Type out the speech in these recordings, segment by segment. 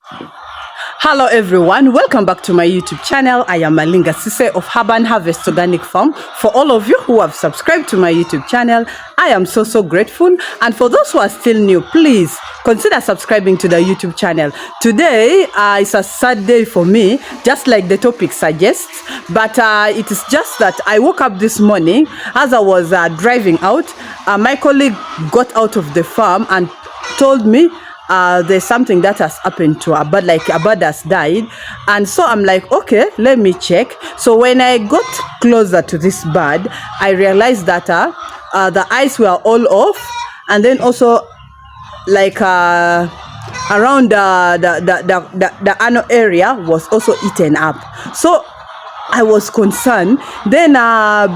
Hello everyone, welcome back to my YouTube channel. I am Malinga Sise of Urban Harvest Organic Farm. For all of you who have subscribed to my YouTube channel, I am so grateful. And for those who are still new, please consider subscribing to the YouTube channel. Today is a sad day for me, just like the topic suggests. But it is just that I woke up this morning as I was driving out. My colleague got out of the farm and told me there's something that has happened to a bird, like a bird has died. And so I'm like, okay, let me check. So when I got closer to this bird, I realized that the eyes were all off, and then also like around the anal area was also eaten up. So I was concerned. Then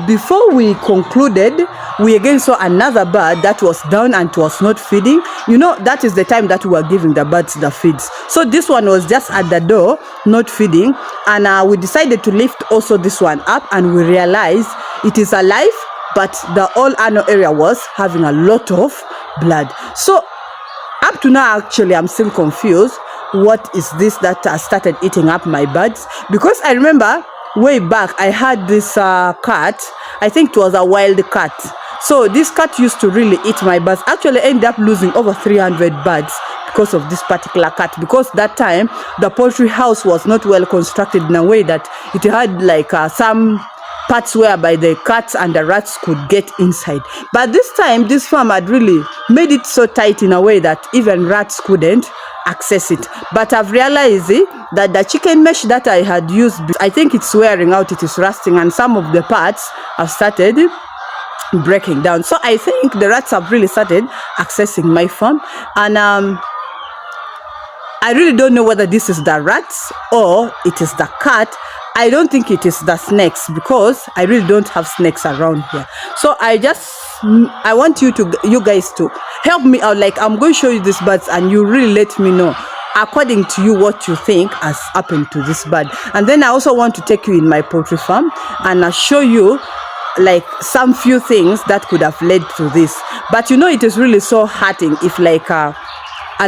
before we concluded, we again saw another bird that was down and was not feeding. You know, that is the time that we were giving the birds the feeds. So this one was just at the door, not feeding. And we decided to lift also this one up, and we realized it is alive, but the whole anal area was having a lot of blood. So up to now, actually, I'm still confused. What is this that started eating up my birds? Because I remember way back I had this cat. I think it was a wild cat. So this cat used to really eat my birds. Actually ended up losing over 300 birds because of this particular cat, because that time the poultry house was not well constructed in a way that it had like some parts whereby the cats and the rats could get inside. But this time this farm had really made it so tight in a way that even rats couldn't access it. But I've realized that the chicken mesh that I had used, I think it's wearing out, it is rusting, and some of the parts have started breaking down. So I think the rats have really started accessing my farm. And I really don't know whether this is the rats or it is the cat. I don't think it is the snakes, because I really don't have snakes around here. So I want you guys to help me out. Like, I'm going to show you these birds, and you really let me know according to you what you think has happened to this bird. And then I also want to take you in my poultry farm and I'll show you like some few things that could have led to this. But you know, it is really so hurting if like a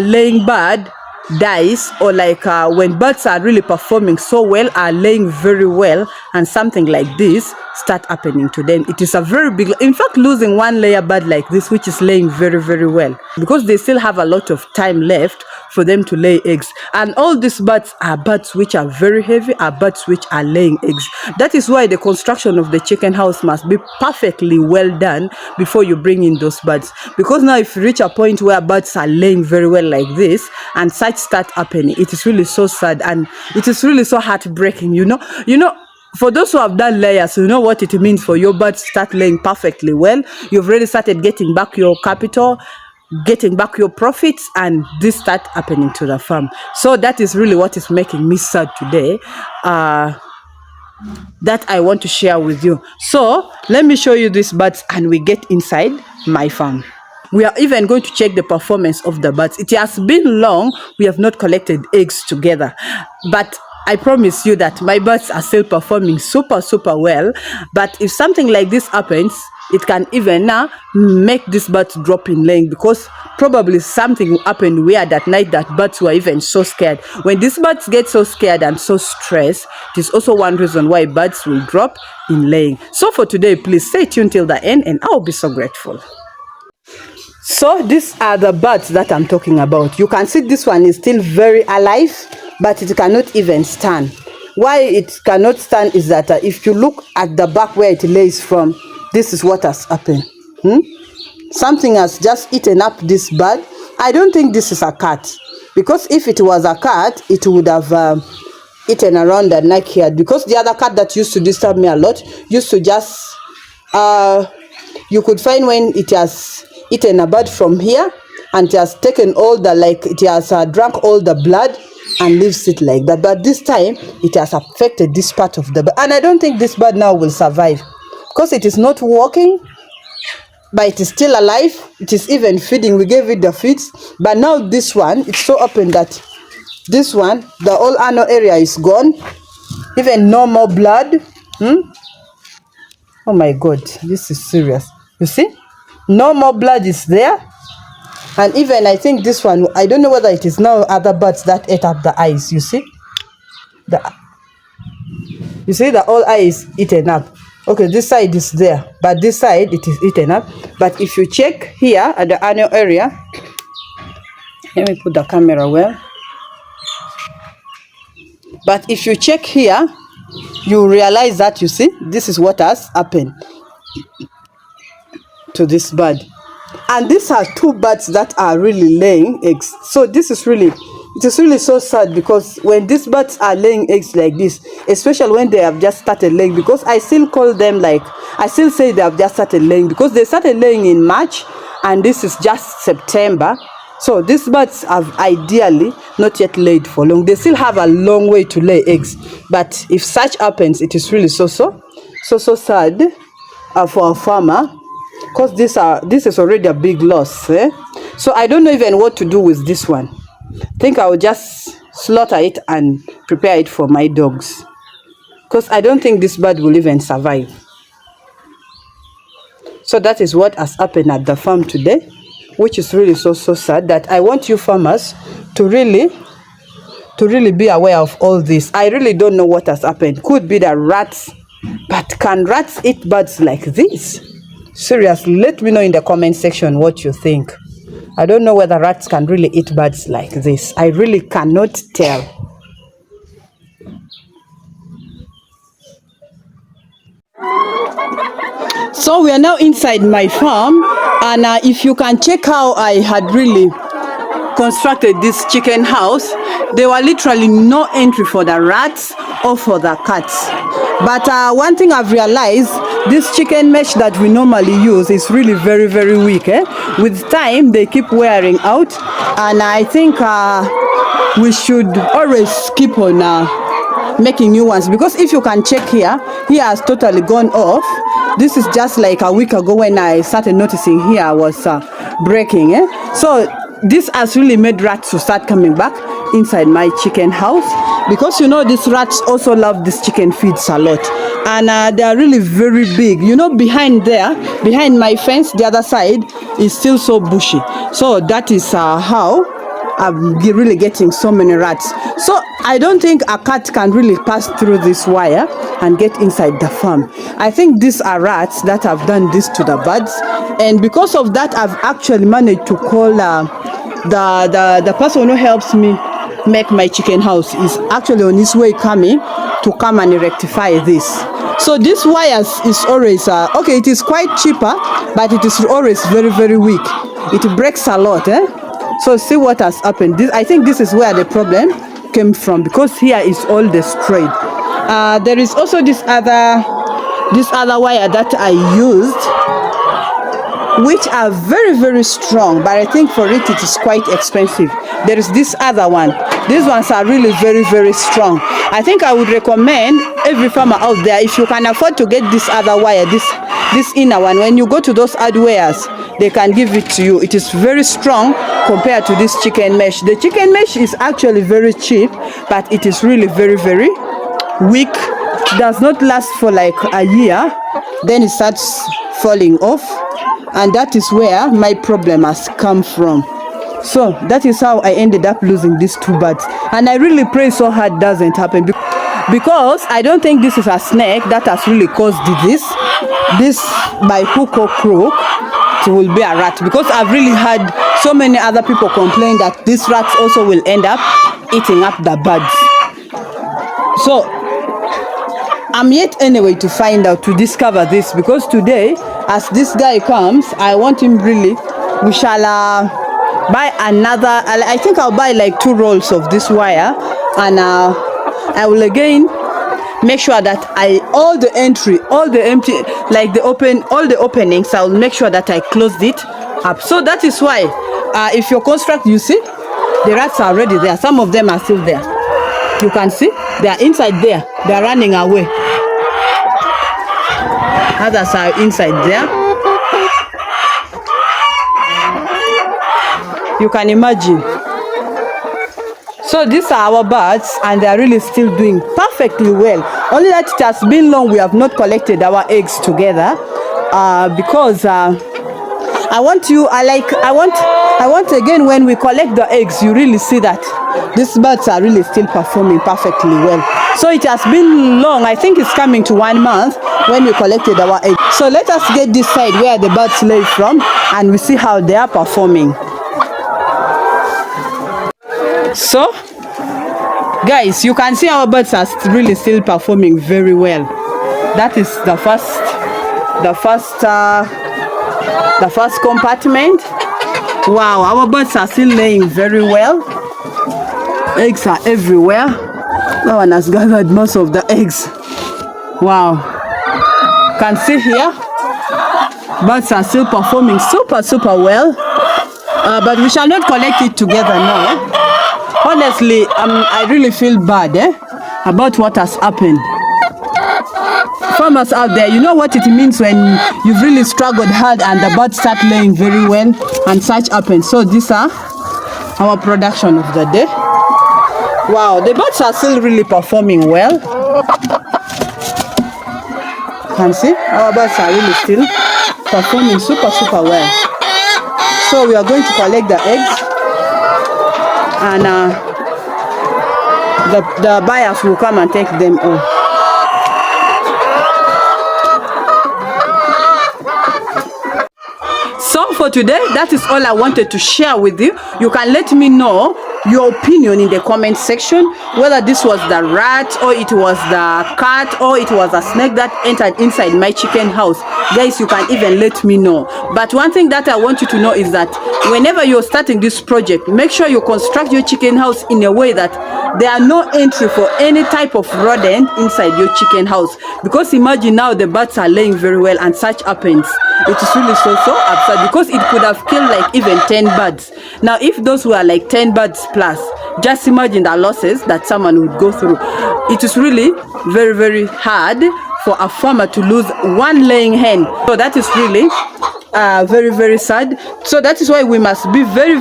laying bird dies, or like when birds are really performing so well, are laying very well, and something like this start happening to them. It is a very big, in fact, losing one layer bird like this, which is laying very well, because they still have a lot of time left for them to lay eggs. And all these birds are birds which are very heavy, are birds which are laying eggs. That is why the construction of the chicken house must be perfectly well done before you bring in those birds. Because now if you reach a point where birds are laying very well like this and such start happening, it is really so sad, and it is really so heartbreaking. You know, for those who have done layers, you know what it means for your birds to start laying perfectly well. You've already started getting back your capital, getting back your profits, and this start happening to the farm. So that is really what is making me sad today, that I want to share with you. So let me show you these birds and we get inside my farm. We are even going to check the performance of the birds. It has been long, we have not collected eggs together, but I promise you that my birds are still performing super well. But if something like this happens, it can even make these birds drop in laying, because probably something happened weird at night that birds were even so scared. When these birds get so scared and so stressed, it is also one reason why birds will drop in laying. So for today, please stay tuned till the end and I'll be so grateful. So these are the birds that I'm talking about. You can see this one is still very alive, but it cannot even stand. Why it cannot stand is that if you look at the back where it lays from, this is what has happened. Something has just eaten up this bird. I don't think this is a cat, because if it was a cat, it would have eaten around the neck here, because the other cat that used to disturb me a lot used to just, you could find when it has eaten a bird from here and it has taken all the, like it has drunk all the blood and leaves it like that. But this time it has affected this part of the bird, and I don't think this bird now will survive, because it is not walking, but it is still alive. It is even feeding. We gave it the feeds, but now this one, it's so open that this one, the whole anal area is gone, even no more blood. Oh my God, this is serious. You see, no more blood is there. And even I think this one, I don't know whether it is now other birds that ate up the eyes. You see the whole eye is eaten up. Okay, this side is there, but this side it is eaten up. But if you check here at the anal area, let me put the camera well. But if you check here, you realize that, you see, this is what has happened to this bird. And these are two birds that are really laying eggs. So it is really so sad, because when these birds are laying eggs like this, especially when they have just started laying, because I still call them, like, I still say they have just started laying, because they started laying in March and this is just September. So these birds have ideally not yet laid for long. They still have a long way to lay eggs. But if such happens, it is really so sad for a farmer, because this is already a big loss. So I don't know even what to do with this one. I think I will just slaughter it and prepare it for my dogs, because I don't think this bird will even survive. So that is what has happened at the farm today, which is really so sad, that I want you farmers to really be aware of all this. I really don't know what has happened. Could be the rats, but can rats eat birds like this? Seriously, let me know in the comment section what you think. I don't know whether rats can really eat birds like this. I really cannot tell. So we are now inside my farm, and if you can check how I had really constructed this chicken house, there were literally no entry for the rats or for the cats. But one thing I've realized, this chicken mesh that we normally use is really very weak. With time they keep wearing out, and I think we should always keep on making new ones, because if you can check here has totally gone off. This is just like a week ago when I started noticing here was breaking. So this has really made rats to start coming back inside my chicken house, because you know these rats also love this chicken feeds a lot, and they are really very big. You know, behind my fence, the other side is still so bushy. So that is how I'm really getting so many rats. So I don't think a cat can really pass through this wire and get inside the farm. I think these are rats that have done this to the birds, and because of that I've actually managed to call the person who helps me make my chicken house is actually on his way coming to come and rectify this. So this wires is always okay, it is quite cheaper, but it is always very weak. It breaks a lot. So see what has happened. I think this is where the problem came from, because here is all destroyed. There is also this other wire that I used, which are very strong, but I think for it is quite expensive. There is this other one. These ones are really very strong. I think I would recommend every farmer out there, if you can afford to get this other wire, this inner one, when you go to those hardwares, they can give it to you. It is very strong compared to this chicken mesh. The chicken mesh is actually very cheap, but it is really very weak. It does not last for like a year, then it starts falling off, and that is where my problem has come from. So that is how I ended up losing these two birds, and I really pray so hard doesn't happen, because I don't think this is a snake that has really caused this by hook or crook. It will be a rat, because I've really had so many other people complain that these rats also will end up eating up the birds. So I'm yet anyway to find out, to discover this, because today as this guy comes, I want him really, we shall buy another, I think I'll buy like 2 rolls of this wire, and I will again make sure that all the empty, like all the openings, I'll make sure that I closed it up. So that is why if you construct, you see the rats are already there. Some of them are still there. You can see they are inside there. They are running away. Others are inside there. You can imagine. So these are our birds, and they are really still doing perfectly well. Only that it has been long we have not collected our eggs together, because I want again, when we collect the eggs, you really see that these birds are really still performing perfectly well. So it has been long. I think it's coming to 1 month when we collected our eggs. So let us get this side where the birds lay from, and we see how they are performing. So guys, you can see our birds are really still performing very well. That is the first compartment. Wow, our birds are still laying very well. Eggs are everywhere. No one has gathered most of the eggs. Wow, can see here, birds are still performing super well. But we shall not collect it together now. Honestly, I really feel bad about what has happened. Farmers out there, you know what it means when you've really struggled hard and the birds start laying very well and such happens. So these are our production of the day. Wow, the birds are still really performing well. You can see our birds are really still performing super well. So we are going to collect the eggs, and the buyers will come and take them all. So for today, that is all I wanted to share with you. You can let me know your opinion in the comment section, whether this was the rat, or it was the cat, or it was a snake that entered inside my chicken house. Guys, you can even let me know. But one thing that I want you to know is that whenever you're starting this project, make sure you construct your chicken house in a way that there are no entry for any type of rodent inside your chicken house. Because imagine now the birds are laying very well and such happens. It is really so absurd, because it could have killed like even 10 birds. Now if those were like 10 birds plus, just imagine the losses that someone would go through. It is really very hard for a farmer to lose one laying hen. So that is really very sad. So that is why we must be very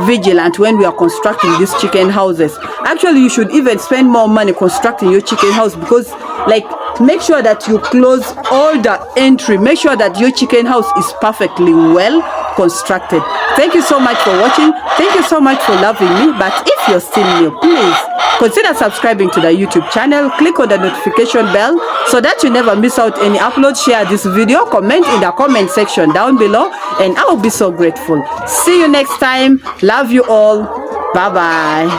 vigilant when we are constructing these chicken houses. Actually, you should even spend more money constructing your chicken house, because like, make sure that you close all the entry. Make sure that your chicken house is perfectly well constructed. Thank you so much for watching. Thank you so much for loving me. But if you're still new, please consider subscribing to the YouTube channel. Click on the notification bell so that you never miss out any upload. Share this video, comment in the comment section down below, and I will be so grateful. See you next time. Love you all. Bye bye.